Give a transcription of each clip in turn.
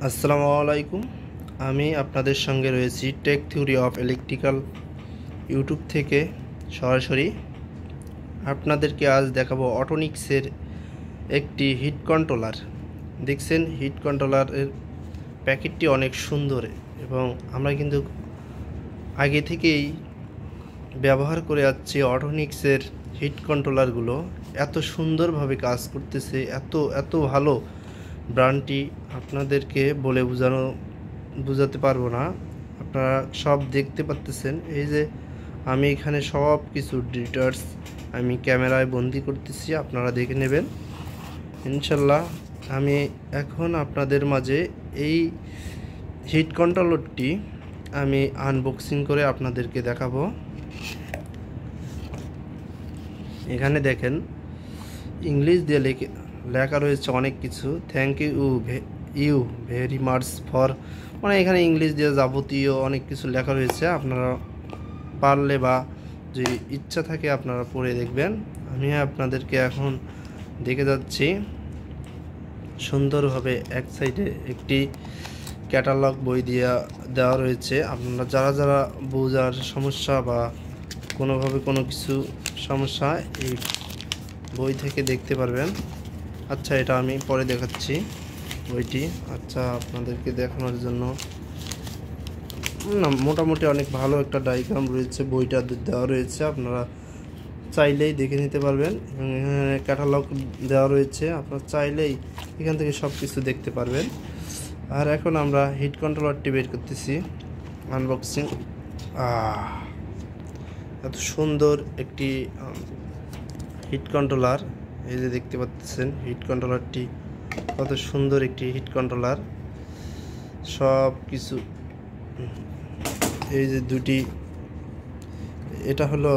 আসসালামু আলাইকুম। আমি আপনাদের সঙ্গে রয়েছি tech theory of electrical YouTube থেকে সরাসরি। আপনাদেরকে আজ দেখাবো অটোনিক্সের একটি হিট কন্ট্রোলার। দেখছেন, হিট কন্ট্রোলারের প্যাকেটটি অনেক সুন্দর এবং আমরা কিন্তু আগে থেকেই ব্যবহার করে যাচ্ছি অটোনিক্সের হিট কন্ট্রোলারগুলো। এত সুন্দরভাবে কাজ করতেছে, এত ভালো ব্র্যান্ডটি আপনাদেরকে বলে বোঝাতে পারবো না। আপনারা সব দেখতে পাচ্তেছেন। এই যে আমি এখানে সব কিছু ডিটেইলস আমি ক্যামেরায় বন্দি করতেছি, আপনারা দেখে নেবেন ইনশাল্লাহ। আমি এখন আপনাদের মাঝে এই হিট কন্ট্রোলারটি আমি আনবক্সিং করে আপনাদেরকে দেখাবো। এখানে দেখেন ইংলিশ দিয়ে লেখা রয়েছে অনেক কিছু। Thank you very much for, মানে এখানে ইংলিশ দিয়ে যাবতীয় অনেক কিছু লেখা রয়েছে। আপনারা পারলে বা যদি ইচ্ছা থাকে আপনারা পড়ে দেখবেন। আমি আপনাদেরকে এখন দেখে যাচ্ছি সুন্দরভাবে। এক সাইডে একটি ক্যাটালগ বই দেওয়া রয়েছে। আপনারা যারা বোঝার সমস্যা বা কোনোভাবে কোনো কিছু সমস্যা এই বই থেকে দেখতে পারবেন। আচ্ছা, এটা আমি পরে দেখাচ্ছি বইটি। আচ্ছা, আপনাদেরকে দেখানোর জন্য না, মোটামুটি অনেক ভালো একটা ডায়াগ্রাম রয়েছে, বইটা দেওয়া রয়েছে, আপনারা চাইলেই দেখে নিতে পারবেন। এবং এখানে ক্যাটালগ দেওয়া রয়েছে, আপনারা চাইলেই এখান থেকে সব কিছু দেখতে পারবেন। আর এখন আমরা হিট কন্ট্রোলারটি বের করতেছি, আনবক্সিং। এত সুন্দর একটি হিট কন্ট্রোলার। এই যে দেখতে পাচ্ছেন হিট কন্ট্রোলারটি কত সুন্দর একটি হিট কন্ট্রোলার। সব কিছু এই যে দুটি, এটা হলো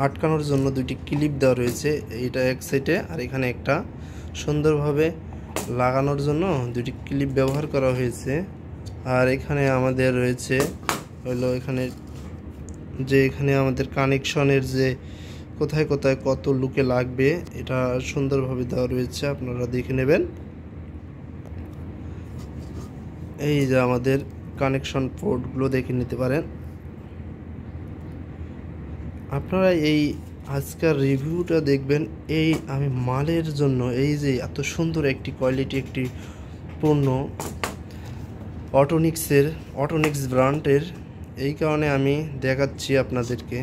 আটকানোর জন্য দুটি ক্লিপ দেওয়া রয়েছে, এইটা এক সাইডে, আর এখানে একটা সুন্দরভাবে লাগানোর জন্য দুটি ক্লিপ ব্যবহার করা হয়েছে। আর এখানে আমাদের রয়েছে হলো এখানে আমাদের কানেকশনের যে কোথায় কোথায় কত লুকে লাগবে এটা সুন্দরভাবে দেওয়া রয়েছে, আপনারা দেখে নেবেন। এই যে আমাদের কানেকশন পোর্টগুলো দেখে নিতে পারেন আপনারা। এই আজকের রিভিউটা দেখবেন এই আমি মালের জন্য, এই যে এত সুন্দর একটি কোয়ালিটি একটি পণ্য অটোনিক্স ব্র্যান্ডের, এই কারণে আমি দেখাচ্ছি আপনাদেরকে।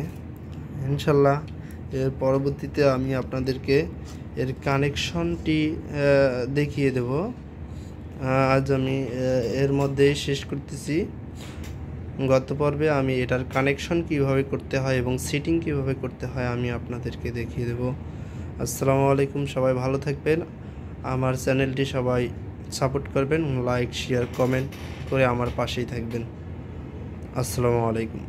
ইনশাল্লাহ এর পরবর্তীতে আমি আপনাদেরকে এর কানেকশনটি দেখিয়ে দেব। আজ আমি এর মধ্যেই শেষ করতেছি। গত পর্বে আমি এটার কানেকশন কিভাবে করতে হয় এবং সেটিং কিভাবে করতে হয় আমি আপনাদেরকে দেখিয়ে দেব। আসসালামু আলাইকুম, সবাই ভালো থাকবেন। আমার চ্যানেলটি সবাই সাপোর্ট করবেন, লাইক শেয়ার কমেন্ট করে আমার পাশেই থাকবেন। আসসালামু আলাইকুম।